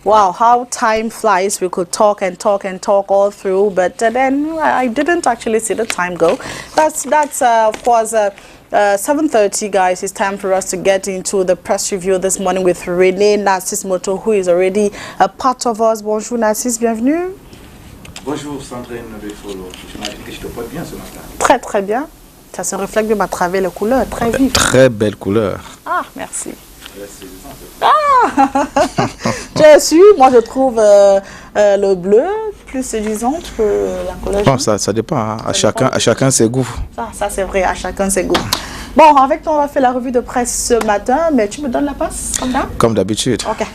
Wow, how time flies. We could talk and talk and talk all through, but then I didn't actually see the time go. That's of course 7:30, guys. It's time for us to get into the press review this morning with René Narcisse Moto, who is already a part of us. Bonjour Narcisse, bienvenue. Bonjour Sandrine Befolo, j'imagine que je te porte bien ce matin. Très très bien. Ça se reflète de ma travers les couleurs, très vives. Très belle couleur. Ah, merci. Ah j'ai su, moi je trouve le bleu plus séduisant que la couleur jaune. Bon, ça dépend, hein. À chacun ses goûts. Ça c'est vrai, à chacun ses goûts. Bon, avec toi on va faire la revue de presse ce matin, mais tu me donnes la passe comme ça? Comme d'habitude. Okay.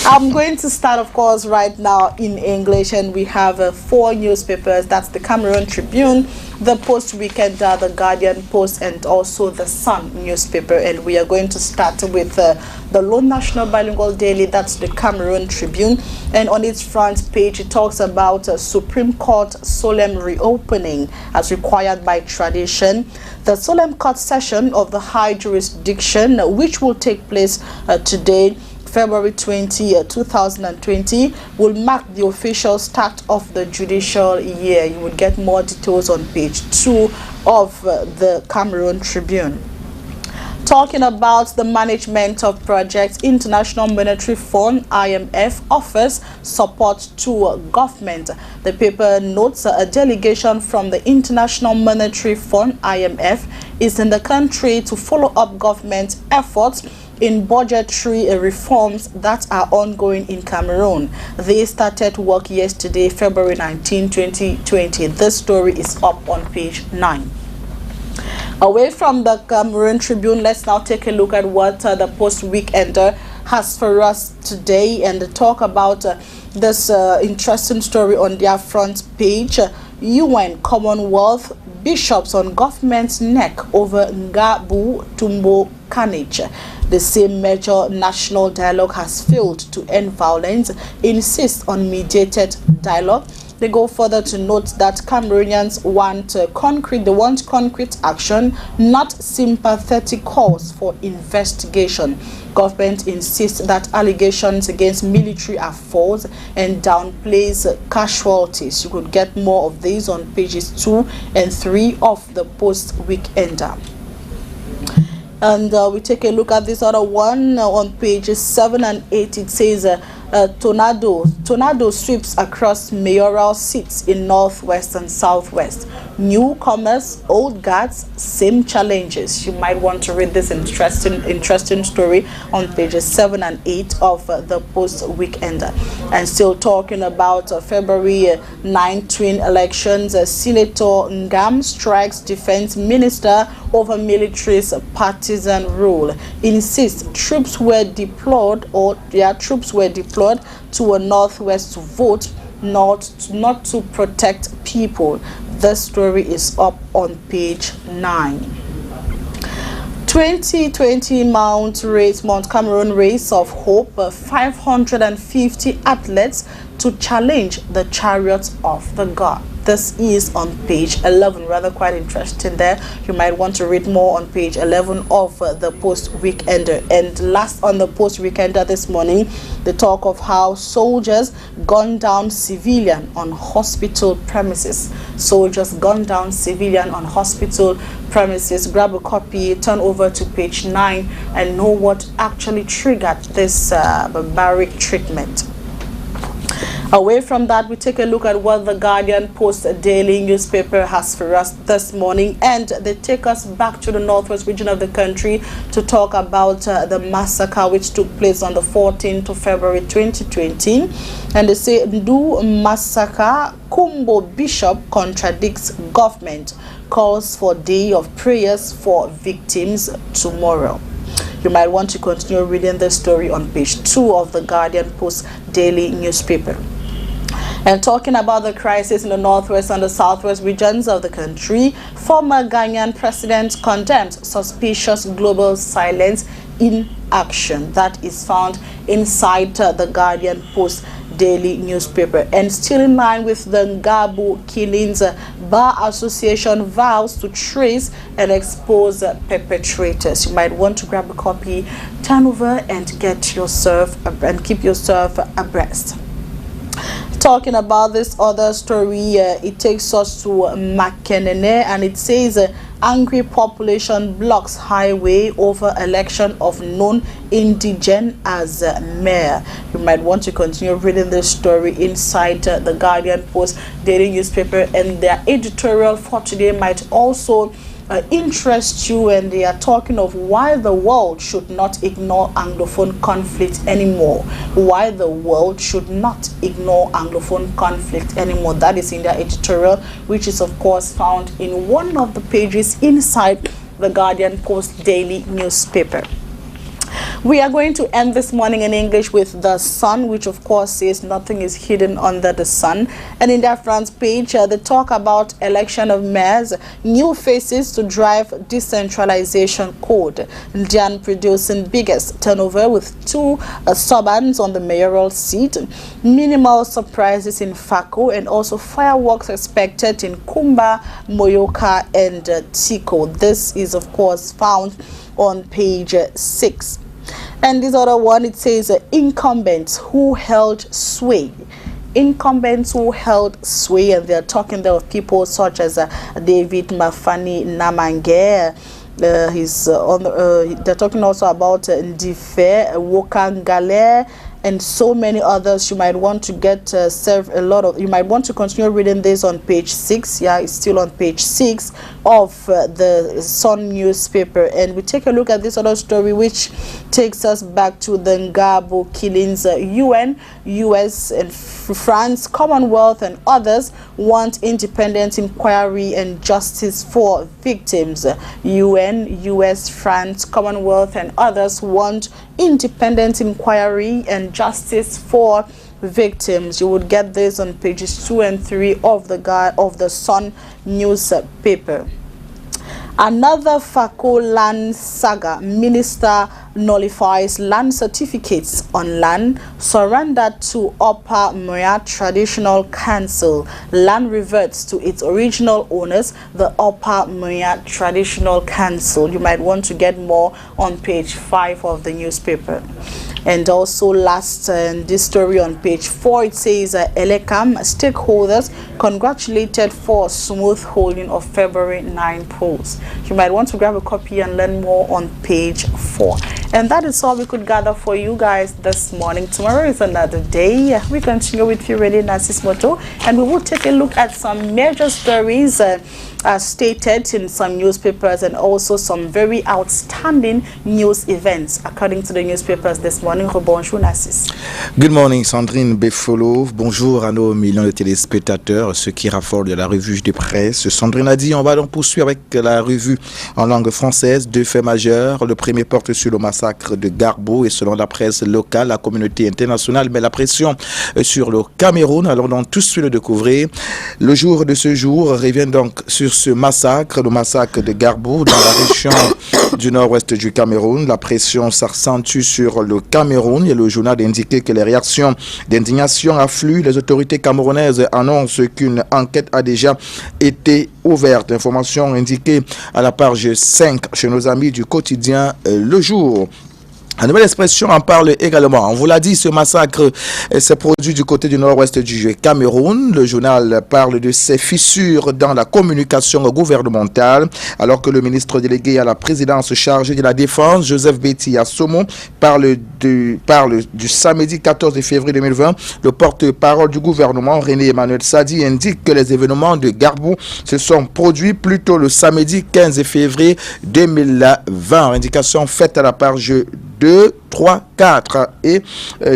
I'm going to start, of course, right now in English, and we have 4 newspapers. That's the Cameroon Tribune, the Post Weekender, the Guardian Post, and also the Sun newspaper. And we are going to start with the Lone National Bilingual Daily. That's the Cameroon Tribune, and on its front page it talks about Supreme Court solemn reopening as required by tradition. The solemn court session of the high jurisdiction, which will take place today, February 20, 2020, will mark the official start of the judicial year. You will get more details on page 2 of the Cameroon Tribune. Talking about the management of projects, International Monetary Fund, IMF, offers support to government. The paper notes a delegation from the International Monetary Fund, IMF, is in the country to follow up government efforts in budgetary reforms that are ongoing in Cameroon. They started work yesterday, February 19, 2020. This story is up on page 9. Away from the Cameroon Tribune, let's now take a look at what the Post Weekender has for us today and talk about this interesting story on their front page. UN Commonwealth bishops on government's neck over Ngabu Tumbo carnage. The same major national dialogue has failed to end violence, insists on mediated dialogue. They go further to note that Cameroonians want concrete action, not sympathetic calls for investigation. Government insists that allegations against military are false and downplays casualties. You could get more of these on pages 2 and 3 of the Post Weekender. And we take a look at this other one on pages 7 and 8. It says tornado sweeps across mayoral seats in northwest and southwest. Newcomers, old guards, same challenges. You might want to read this interesting story on pages 7 and 8 of the Post Weekender. And still talking about February 9 twin elections, Senator Ngam strikes defense minister over military's partisan rule. Insists troops were deployed to a northwest to vote, not to protect people. The story is up on page 9. 2020 Mount Cameroon Race of Hope, 550 athletes to challenge the chariots of the God. This is on page 11, rather quite interesting there. You might want to read more on page 11 of the Post Weekender. And last on the Post Weekender this morning, the talk of how soldiers gunned down civilian on hospital premises. Soldiers gunned down civilian on hospital premises. Grab a copy, turn over to page 9 and know what actually triggered this barbaric treatment. Away from that, we take a look at what the Guardian Post daily newspaper has for us this morning, and they take us back to the northwest region of the country to talk about the massacre which took place on the 14th of February 2020. And they say, Ndu massacre, Kumbo bishop contradicts government, calls for day of prayers for victims tomorrow. You might want to continue reading the story on page 2 of the Guardian Post daily newspaper. And talking about the crisis in the northwest and the southwest regions of the country, former Ghanaian president condemns suspicious global silence in action. That is found inside the Guardian Post daily newspaper. And still in line with the Ngabo killings, Bar Association vows to trace and expose perpetrators. You might want to grab a copy, turn over and get yourself and keep yourself abreast. Talking about this other story, it takes us to Makenene, and it says angry population blocks highway over election of non-indigent as mayor. You might want to continue reading this story inside the Guardian Post daily newspaper, and their editorial for today might also interest you, and they are talking of why the world should not ignore Anglophone conflict anymore. Why the world should not ignore Anglophone conflict anymore. That is in their editorial, which is of course found in one of the pages inside the Guardian Post daily newspaper. We are going to end this morning in English with The Sun, which of course says nothing is hidden under the sun. And in their front page, they talk about election of mayors, new faces to drive decentralization code. Jan producing biggest turnover with 2 suburbs on the mayoral seat, minimal surprises in Fako, and also fireworks expected in Kumba, Moyoka, and Tiko. This is of course found on page 6. And this other one, it says incumbents who held sway. Incumbents who held sway, and they're talking there of people such as David Mafani Namange. They're talking also about Ndife Wokangale, and so many others. You might want to get serve a lot of. You might want to continue reading this on page 6. Yeah, it's still on page 6 of the Sun newspaper. And we take a look at this other story, which takes us back to the Ngabo killings. UN, US, and France, Commonwealth, and others want independent inquiry and justice for victims. UN, US, France, Commonwealth, and others want independent inquiry and justice for victims. You would get this on pages 2 and 3 of the Sun newspaper. Another Fako land saga. Minister nullifies land certificates on land surrendered to Upper Moya Traditional Council. Land reverts to its original owners, the Upper Moya Traditional Council. You might want to get more on page 5 of the newspaper. And also last, this story on page 4, it says Elekam stakeholders congratulated for smooth holding of February 9 polls. You might want to grab a copy and learn more on page 4. And that is all we could gather for you guys this morning. Tomorrow is another day. We continue with Fevrier Nancy's motto, and we will take a look at some major stories stated in some newspapers, and also some very outstanding news events according to the newspapers this morning. Bonjour Nassis. Good morning Sandrine Beffolo. Bonjour à nos millions de téléspectateurs, ceux qui raffolent de la revue de presse. Sandrine a dit, on va donc poursuivre avec la revue en langue française. 2 faits majeurs. Le premier porte sur le massacre de Garbo, et selon la presse locale, la communauté internationale met la pression sur le Cameroun. Alors donc tout de suite le découvrir. Le jour de ce jour revient donc sur ce massacre, le massacre de Garbo dans la région du nord-ouest du Cameroun. La pression s'accentue sur le Cameroun, et le journal indique que les réactions d'indignation affluent. Les autorités camerounaises annoncent qu'une enquête a déjà été ouverte. Information indiquée à la page 5 chez nos amis du quotidien Le Jour. La nouvelle expression en parle également. On vous l'a dit, ce massacre s'est produit du côté du nord-ouest du Cameroun. Le journal parle de ces fissures dans la communication gouvernementale, alors que le ministre délégué à la présidence chargé de la défense, Joseph Betty Assomo, parle du samedi 14 février 2020. Le porte-parole du gouvernement, René Emmanuel Sadi, indique que les événements de Garbo se sont produits plutôt le samedi 15 février 2020. Indication faite à la page 2, 3, 4 et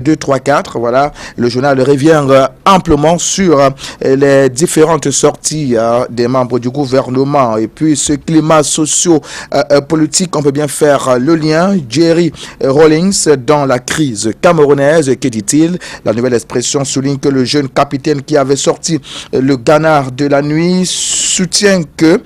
2, 3, 4. Voilà, le journal revient amplement sur les différentes sorties des membres du gouvernement, et puis ce climat socio-politique. On peut bien faire le lien. Jerry Rawlings dans la crise camerounaise, que dit-il? La nouvelle expression souligne que le jeune capitaine qui avait sorti le Ghana de la nuit soutient que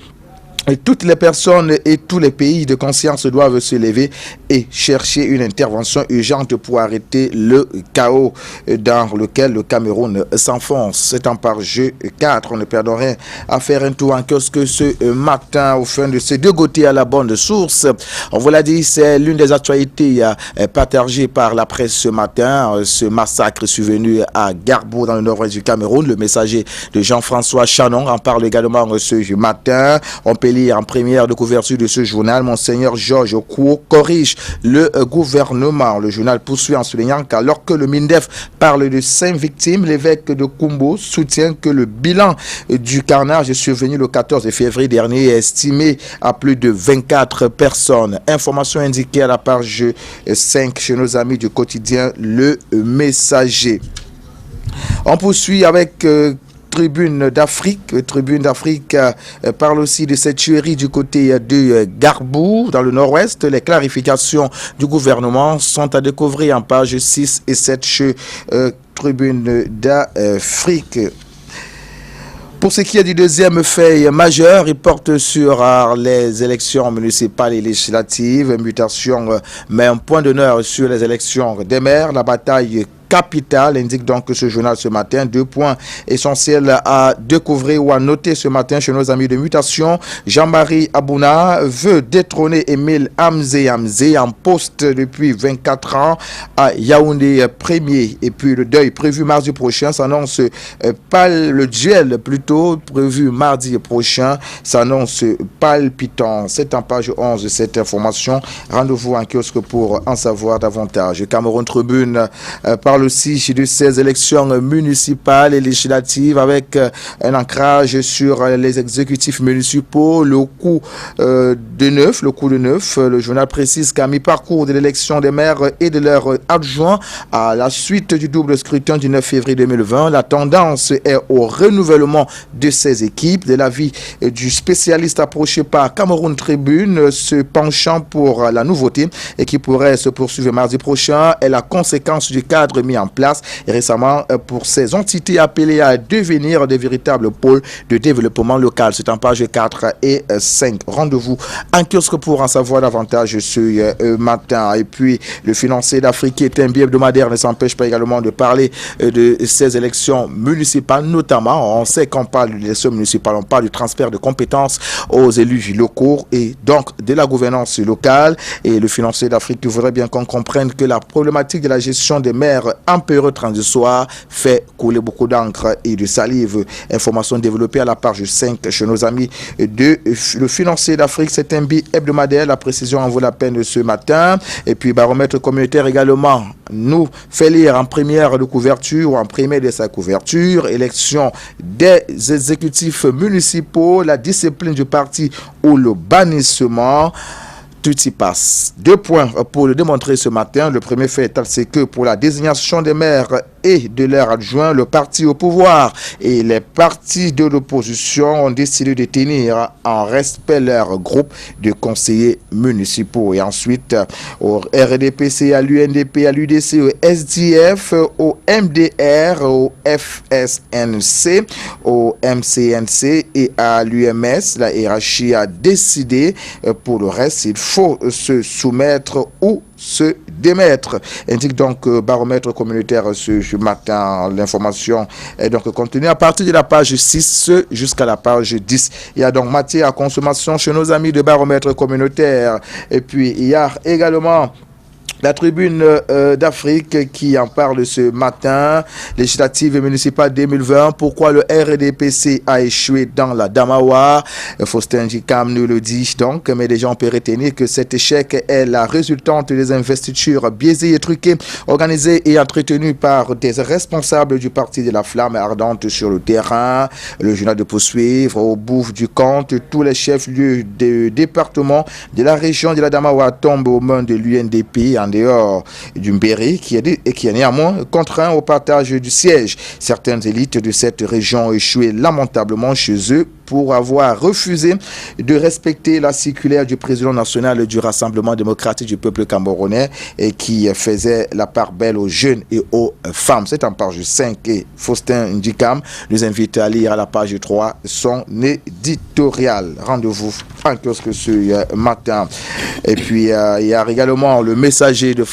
Et toutes les personnes et tous les pays de conscience doivent se lever et chercher une intervention urgente pour arrêter le chaos dans lequel le Cameroun s'enfonce. C'est en page 4. On ne perd rien à faire un tour en kiosque ce matin au fin de ces deux côtés à la bonne source. On vous l'a dit, c'est l'une des actualités partagées par la presse ce matin. Ce massacre survenu à Garbour dans le nord-ouest du Cameroun. Le messager de Jean-François Chanon en parle également ce matin. On peut lire en première de couverture de ce journal, Monseigneur Georges Cour corrige le gouvernement. Le journal poursuit en soulignant qu'alors que le MINDEF parle de 5 victimes, l'évêque de Kumbo soutient que le bilan du carnage survenu le 14 février dernier est estimé à plus de 24 personnes. Information indiquée à la page 5 chez nos amis du quotidien Le Messager. On poursuit avec Tribune d'Afrique. Tribune d'Afrique parle aussi de cette tuerie du côté de Garbour, dans le nord-ouest. Les clarifications du gouvernement sont à découvrir en pages 6 et 7 chez Tribune d'Afrique. Pour ce qui est du deuxième fait majeur, il porte sur les élections municipales et législatives, mutation, mais un point d'honneur sur les élections des maires, la bataille capitale, indique donc ce journal ce matin. 2 points essentiels à découvrir ou à noter ce matin chez nos amis de mutation. Jean-Marie Abouna veut détrôner Émile Hamzé en poste depuis 24 ans à Yaoundé premier. Et puis le deuil prévu mardi prochain s'annonce le duel plutôt prévu mardi prochain s'annonce palpitant. C'est en page 11 de cette information. Rendez-vous en kiosque pour en savoir davantage. Cameroun Tribune parle aussi de ces élections municipales et législatives avec un ancrage sur les exécutifs municipaux, le coup de neuf. Le journal précise qu'à mi-parcours de l'élection des maires et de leurs adjoints, à la suite du double scrutin du 9 février 2020, la tendance est au renouvellement de ces équipes. De l'avis du spécialiste approché par Cameroun Tribune, se penchant pour la nouveauté et qui pourrait se poursuivre mardi prochain, est la conséquence du cadre mis en place récemment pour ces entités appelées à devenir des véritables pôles de développement local. C'est en page 4 et 5. Rendez-vous en kiosque pour en savoir davantage ce matin. Et puis, le financier d'Afrique est un bi-hebdomadaire, ne s'empêche pas également de parler de ces élections municipales, notamment. On sait qu'on parle de l'élection municipale, on parle du transfert de compétences aux élus locaux et donc de la gouvernance locale. Et le financier d'Afrique voudrait bien qu'on comprenne que la problématique de la gestion des maires en période transitoire fait couler beaucoup d'encre et de salive. Information développée à la page 5 chez nos amis de le financier d'Afrique. C'est un bi-hebdomadaire. La précision en vaut la peine ce matin. Et puis baromètre communautaire également nous fait lire en première de couverture ou en premier de sa couverture, élection des exécutifs municipaux, la discipline du parti ou le bannissement. Tout y passe. 2 points pour le démontrer ce matin. Le premier fait, c'est que pour la désignation des maires et de leurs adjoints, le parti au pouvoir et les partis de l'opposition ont décidé de tenir en respect leur groupe de conseillers municipaux. Et ensuite, au RDPC, à l'UNDP, à l'UDC, au SDF, au MDR, au FSNC, au MCNC et à l'UMS, la hiérarchie a décidé. Pour le reste, il faut se soumettre ou se démettre, indique donc baromètre communautaire ce matin. L'information est donc contenue à partir de la page 6 jusqu'à la page 10. Il y a donc matière à consommation chez nos amis de baromètre communautaire. Et puis il y a également la tribune d'Afrique qui en parle ce matin, législative et municipale 2020, pourquoi le RDPC a échoué dans la Damawa. Faustin Jikam nous le dit donc, mais les gens peuvent retenir que cet échec est la résultante des investitures biaisées et truquées, organisées et entretenues par des responsables du parti de la flamme ardente sur le terrain. Le journal de poursuivre, au bout du compte, tous les chefs-lieux de département de la région de la Damawa tombent aux mains de l'UNDP en dehors du Mbéry qui est néanmoins contraint au partage du siège. Certaines élites de cette région ont échoué lamentablement chez eux pour avoir refusé de respecter la circulaire du président national du Rassemblement démocratique du peuple camerounais et qui faisait la part belle aux jeunes et aux femmes. C'est en page 5 et Faustin Ndikam nous invite à lire à la page 3 son éditorial. Rendez-vous en kiosque ce matin. Et puis il y a également le messager de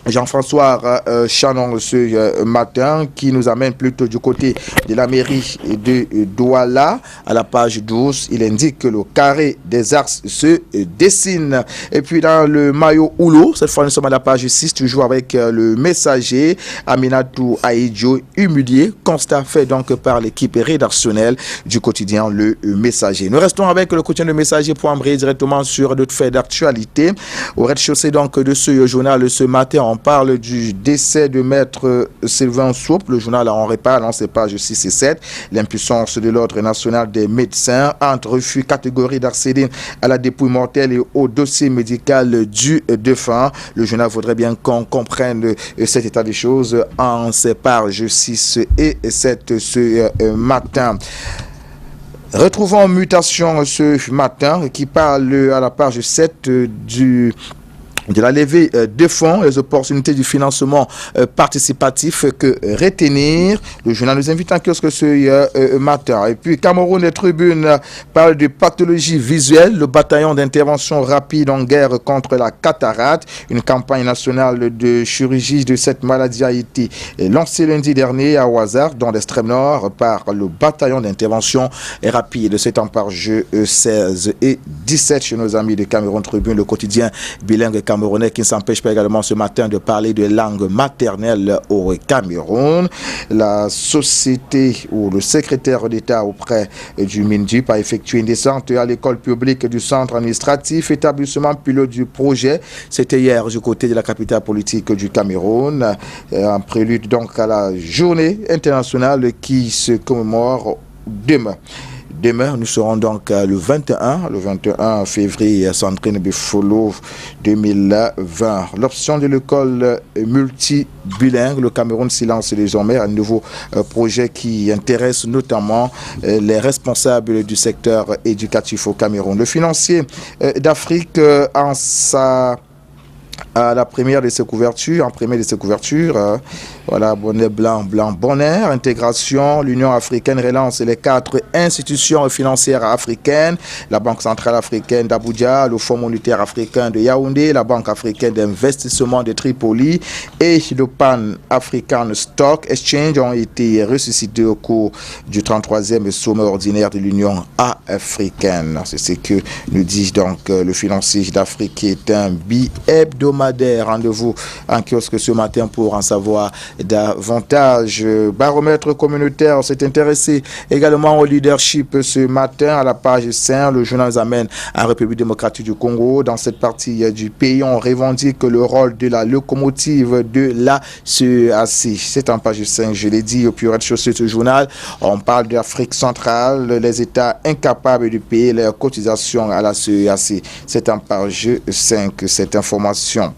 Jean-François Chanon ce matin qui nous amène plutôt du côté de la mairie de Douala. À la page 12, il indique que le carré des axes se dessine. Et puis dans le maillot Oulo, cette fois nous sommes à la page 6, toujours avec le messager Aminatou Aïdjo humilié. Constat fait donc par l'équipe rédactionnelle du quotidien Le Messager. Nous restons avec le quotidien Le Messager pour embrayer directement sur d'autres faits d'actualité. Au rez-de-chaussée donc de ce journal ce matin, on parle du décès de maître Sylvain Soupe. Le journal en reparle dans ses pages 6 et 7. L'impuissance de l'ordre national des médecins entre refus catégorie d'accéder à la dépouille mortelle et au dossier médical du défunt. Le journal voudrait bien qu'on comprenne cet état des choses en ses pages 6 et 7 ce matin. Retrouvons Mutation ce matin qui parle à la page 7 de la levée de fonds, les opportunités du financement participatif que retenir. Le journal nous invite en kiosque ce matin. Et puis Cameroun et Tribune parle de pathologie visuelle, le bataillon d'intervention rapide en guerre contre la cataracte. Une campagne nationale de chirurgie de cette maladie a été lancée lundi dernier à Ouazar, dans l'extrême nord, par le bataillon d'intervention rapide. C'est en page 16 et 17 chez nos amis de Cameroun Tribune, le quotidien bilingue camerounais qui ne s'empêche pas également ce matin de parler de langue maternelle au Cameroun. La société ou le secrétaire d'État auprès du MINDUP a effectué une descente à l'école publique du centre administratif, établissement pilote du projet. C'était hier du côté de la capitale politique du Cameroun, en prélude donc à la journée internationale qui se commémore demain. Demain, nous serons donc le 21 février, Sandrine Befolo 2020. L'option de l'école multibilingue, le Cameroun s'y lance désormais, un nouveau projet qui intéresse notamment les responsables du secteur éducatif au Cameroun. Le financier d'Afrique à la première de ses couvertures, voilà, bonnet blanc, bon air, intégration, l'Union africaine relance les 4 institutions financières africaines, la Banque centrale africaine d'Abuja, le Fonds monétaire africain de Yaoundé, la Banque africaine d'investissement de Tripoli et le Pan-African Stock Exchange ont été ressuscités au cours du 33e sommet ordinaire de l'Union africaine. C'est ce que nous dit donc le financier d'Afrique qui est un bi-hebdomadaire. Rendez-vous en kiosque ce matin pour en savoir davantage. Baromètre communautaire s'est intéressé également au leadership ce matin à la page 5. Le journal nous amène en République démocratique du Congo. Dans cette partie du pays, on revendique le rôle de la locomotive de la CEAC. C'est en page 5, je l'ai dit, au plus rez-de-chaussée de ce journal. On parle d'Afrique centrale, les États incapables de payer leurs cotisations à la CEAC. C'est en page 5, cette information.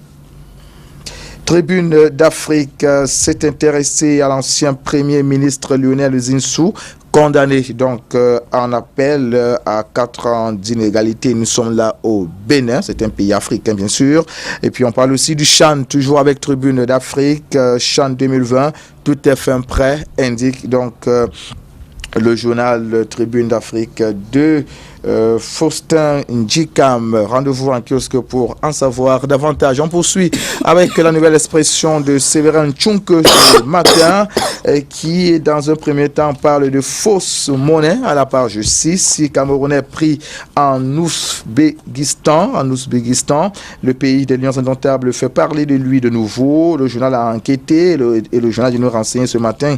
Tribune d'Afrique s'est intéressée à l'ancien Premier ministre Lionel Zinsou, condamné donc en appel à 4 ans d'inégalité. Nous sommes là au Bénin, c'est un pays africain bien sûr. Et puis on parle aussi du Chan, toujours avec Tribune d'Afrique, Chan 2020, tout est fin prêt, indique donc le journal Tribune d'Afrique de Faustin Ndikam. Rendez-vous en kiosque pour en savoir davantage. On poursuit avec la nouvelle expression de Séverin Tchunke ce matin qui, dans un premier temps, parle de fausse monnaie à la page 6. Si Camerounais pris en Ouzbékistan, le pays des lions indomptables fait parler de lui de nouveau. Le journal a enquêté et le journal nous renseigne ce matin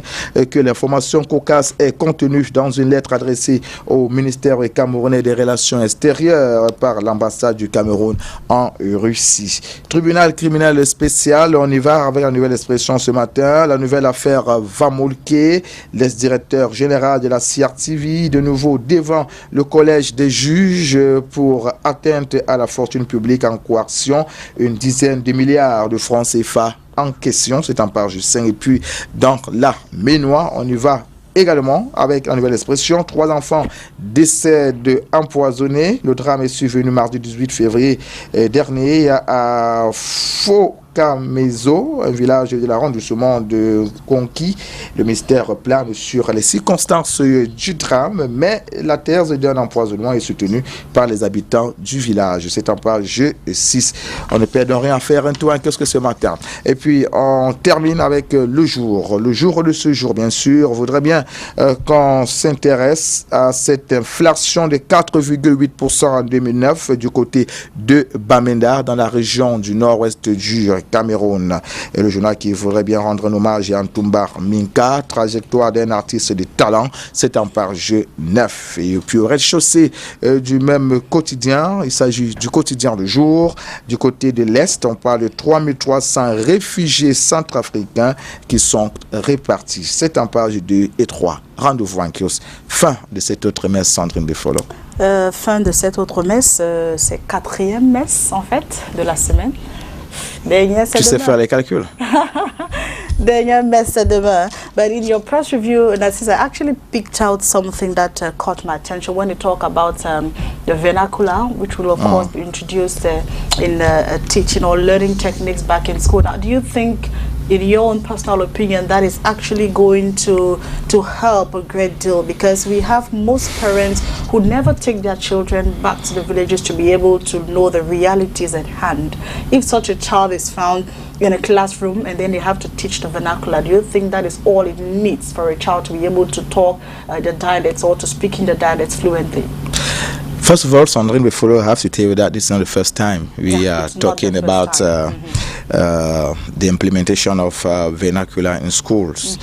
que l'information cocasse est contenue dans une lettre adressée au ministère camerounais des Relations extérieures par l'ambassade du Cameroun en Russie. Tribunal criminel spécial, on y va avec la nouvelle expression ce matin. La nouvelle affaire Vamolke, l'ex-directeur général de la CRTV, de nouveau devant le collège des juges pour atteinte à la fortune publique en coercion, une dizaine de milliards de francs CFA en question, c'est en page 5. Et puis dans la Ménois, on y va également avec la nouvelle expression. 3 enfants décèdent empoisonnés. Le drame est survenu mardi 18 février dernier à Cameroun, un village de l'arrondissement de Conquis. Le mystère plane sur les circonstances du drame, mais la thèse d'un empoisonnement est soutenue par les habitants du village. C'est en page 6. On ne perd rien à faire un tour en kiosque ce matin. Et puis, on termine avec le jour. Le jour de ce jour, bien sûr, voudrait bien qu'on s'intéresse à cette inflation de 4,8% en 2009 du côté de Bamenda, dans la région du nord-ouest du Cameroun. Et le journal qui voudrait bien rendre un hommage à Ntumbar Minka, trajectoire d'un artiste de talent, c'est en page 9. Et puis au rez-de-chaussée du même quotidien, il s'agit du quotidien Le Jour. Du côté de l'Est, on parle de 3300 réfugiés centrafricains qui sont répartis. C'est en page 2 et 3. Rendez-vous en kiosque. Fin de cette autre messe, Sandrine Befolo. Fin de cette autre messe, c'est 4e messe en fait de la semaine. Tu sais faire les calculs. Dernière messe demain. But in your press review, Narcisse, I actually picked out something that caught my attention when you talk about the vernacular, which will of course be introduced in teaching or learning techniques back in school. Now, do you think, in your own personal opinion, that is actually going to help a great deal? Because we have most parents who never take their children back to the villages to be able to know the realities at hand. If such a child is found in a classroom and then they have to teach the vernacular, do you think that is all it needs for a child to be able to talk the dialects or to speak in the dialects fluently? First of all, Sandrine, before I have to tell you that this is not the first time we are talking about the implementation of vernacular in schools.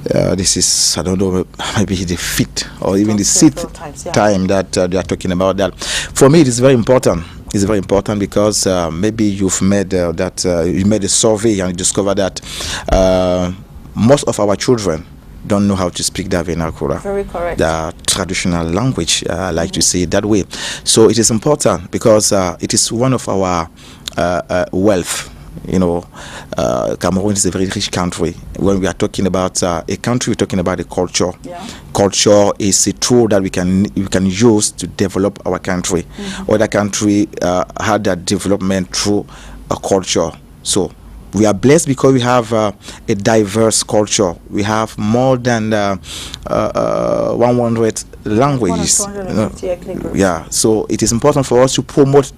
This is, I don't know, maybe the 5th or even the 6th time that they are talking about that. For me, it is very important. It's very important because maybe you've made you made a survey and you discovered that most of our children don't know how to speak their vernacular. Very correct. The traditional language, I like to say it that way. So it is important because it is one of our wealth. You know, Cameroon is a very rich country. When we are talking about a country, we're talking about a culture. Yeah. Culture is a tool that we can use to develop our country. Other country had that development through a culture. So we are blessed because we have a diverse culture. We have more than 100 languages. Yeah, so it is important for us to promote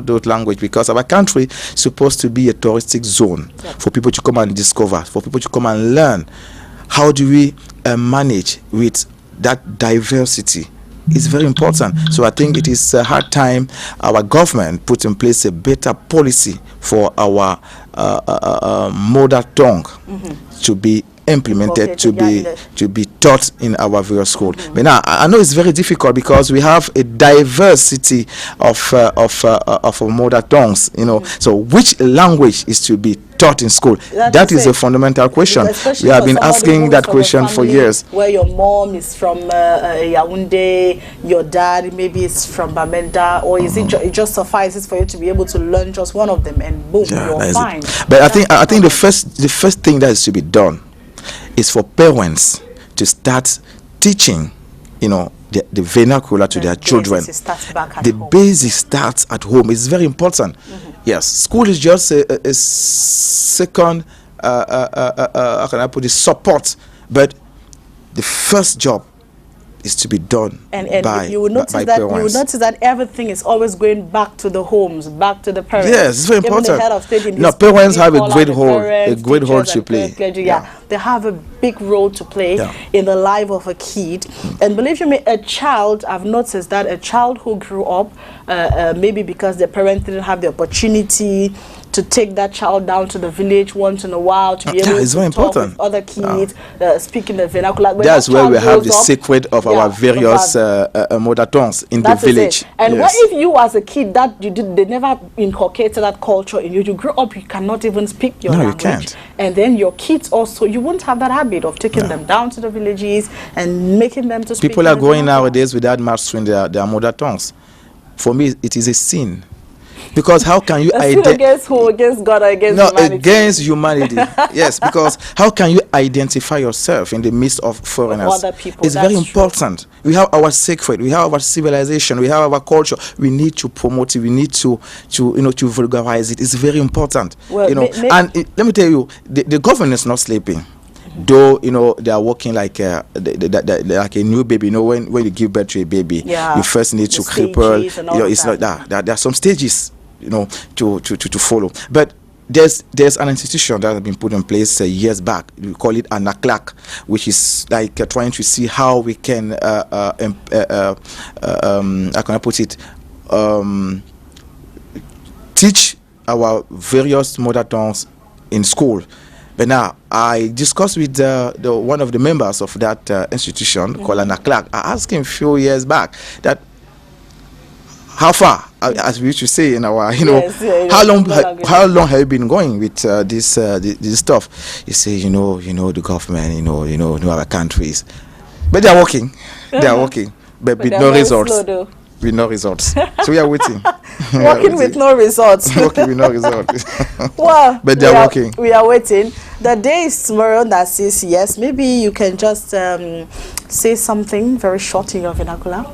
those languages because our country is supposed to be a touristic zone for people to come and discover, for people to come and learn. How do we manage with that diversity? It's very important. So I think it is a hard time our government put in place a better policy for our mother tongue to be implemented, to be taught in our various schools. But now I know it's very difficult because we have a diversity of mother tongues. You know, so which language is to be taught in school? That is a fundamental question. We have been asking that question for years. Where your mom is from Yaoundé, your dad maybe is from Bamenda, or is it just suffices for you to be able to learn just one of them and boom, you're fine? But I think the first thing that is to be done is for parents to start teaching, you know, the vernacular to their children. The basic starts at home. It's very important. Yes, school is just a second, how can I put it, support, but the first job is to be done by you will notice by that parents. you will notice that everything is always going back to the homes, back to the parents. Yes, it's very important. Even the head of state in No, parents have a great role to play. They have a big role to play in the life of a kid. And believe you me, a child, I've noticed that a child who grew up, maybe because their parents didn't have the opportunity to take that child down to the village once in a while to be able to talk with other kids, speaking the vernacular. That's where we have the secret of our various mother tongues in the village. And what if you as a kid that they never inculcated that culture in you? You grew up, you cannot even speak your language. You can't. And then your kids also, you won't have that habit of taking them down to the villages and making them to speak. People are going nowadays without mastering their mother tongues. For me, it is a sin. Because how can you identify against who? Against God or against humanity? Against humanity. Yes, because how can you identify yourself in the midst of foreigners? Other people. It's very important. We have our sacred, we have our civilization, we have our culture. We need to promote it. We need to vulgarize it. It's very important. Well, and let me tell you, the government is not sleeping. Though they are working like like a new baby. When you give birth to a baby, you first need to cripple. It's like that. There are some stages, to follow. But there's an institution that has been put in place years back. We call it an ACLAC, which is like trying to see how we can how can I put it, teach our various mother tongues in school. But now I discussed with one of the members of that institution called an ACLAC. I asked him a few years back that how far, as we used to say in our, how long have you been going with this stuff? He said, the government, our countries, but they are working, but with no results. With no results. So we are waiting. Working with no results. Working with no results. Well, but they are working. We are waiting. The day is tomorrow that says yes. Maybe you can just say something very short in your vernacular.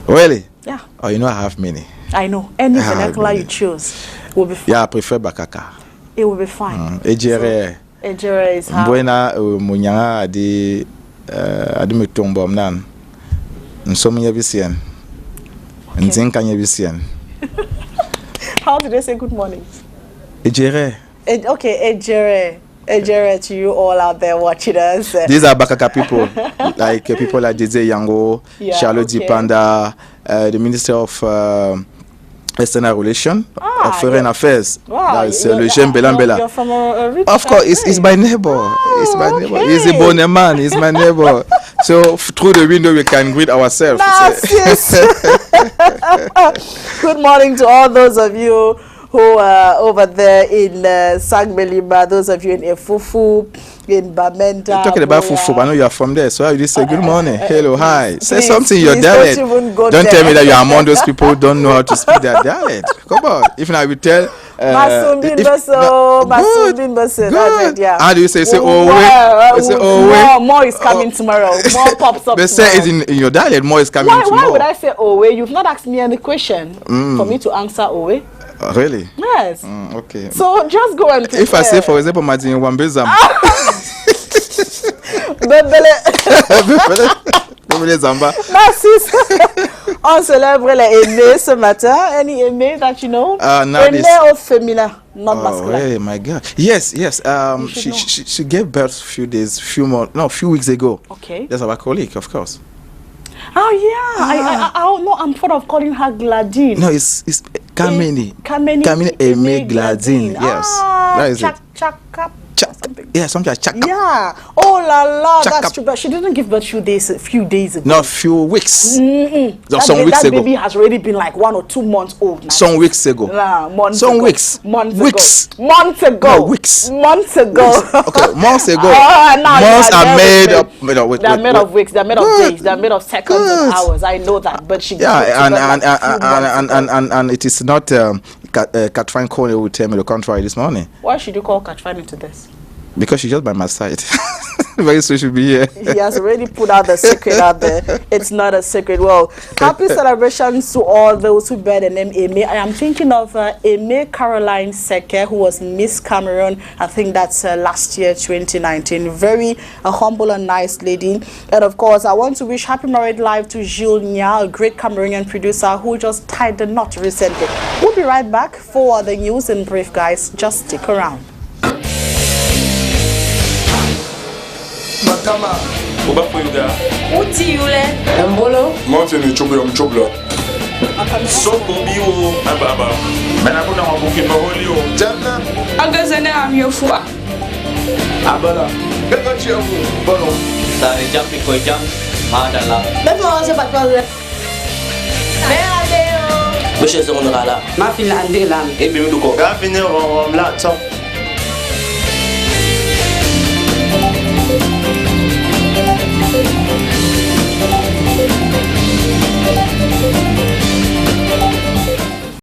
Really? Yeah. Oh, I have many. I know. Any vernacular you choose will be fine. Yeah, I prefer Bakaka. It will be fine. Ejere. Ejere is how? Mbuena munyanga adi metombo mnan. Nsomnya bisien. Nzinkanya bisien. How do they say good morning? Ejere. Okay, Ejere. Ejere to you all out there watching us. These are Bakaka people, like people like DJ Yango, Charlotte Dipanda, the Minister of External Relations, of Foreign Affairs. Wow, that is le Jean Belambela. You're from a rich of course, it's my neighbor. It's my neighbor. He's a bonnet man. He's my neighbor. So through the window we can greet ourselves. Yes. Good morning to all those of you who are over there in Sangbelimba, those of you in Efufu, in Bamenda. You're talking about Fufu, I know you are from there, so you say good morning, hello, hi. Say please, something in your dialect. Don't tell me that you are among those people who don't know how to speak their dialect. Come on. If not, I will tell. Masundin Baso, Masundin Baso. That's it, yeah. How do you say oh, more is coming tomorrow. More pops up. They say it's in your dialect, more is coming tomorrow. Why would I say Owe? You've not asked me any question for me to answer Owe. Really? Yes. Okay. So just go and prepare. If I say, for example, Martin Wambezam. On célèbre les aimés ce matin. Any aimé that you know? Aimé au féminin, not masculine. Hey, my God. Yes. She gave birth few weeks ago. Okay. That's our colleague, of course. Oh yeah. I'm fond of calling her Gladine. No, it's Kameni. Kameni Aimé Gladine. Yes. That is it. Yeah, something like Chaka. Yeah. Oh la la, that's true. But she didn't give birth a few days ago. No, few weeks. Some weeks ago. That baby has already been like 1 or 2 months old now. Some weeks ago. Months ago. No, weeks ago. Months ago. Okay, months ago. Months are made up. They're made of weeks. They're made of days. They're made of seconds and hours. I know that. But she. Yeah, and it is not. Katrin Kone will tell me the contrary this morning. Why should you call Katrin into this? Because she's just by my side. Very soon she'll be here. He has already put out the secret out there. It's not a secret. Well, happy celebrations to all those who bear the name Aimé. I am thinking of Aimé Caroline Seke, who was Miss Cameroon. I think that's last year, 2019. Very humble and nice lady. And of course, I want to wish happy married life to Jules Nia, a great Cameroonian producer who just tied the knot recently. We'll be right back for the news in brief, guys. Just stick around. Matama. Uba Puyuga. Uti yule. Mbolo. Mountain chobla. Soko biwo ababa. Bana kuna wabuki maholio. Jana. Agazane amyofua. Abala. Kaka chiamu. Bono. Dari jampi ko jam. Madala. Beto ose patwale. Monsieur Zondala. Ma fila andela. Ebi mduko. Gafine ron lat.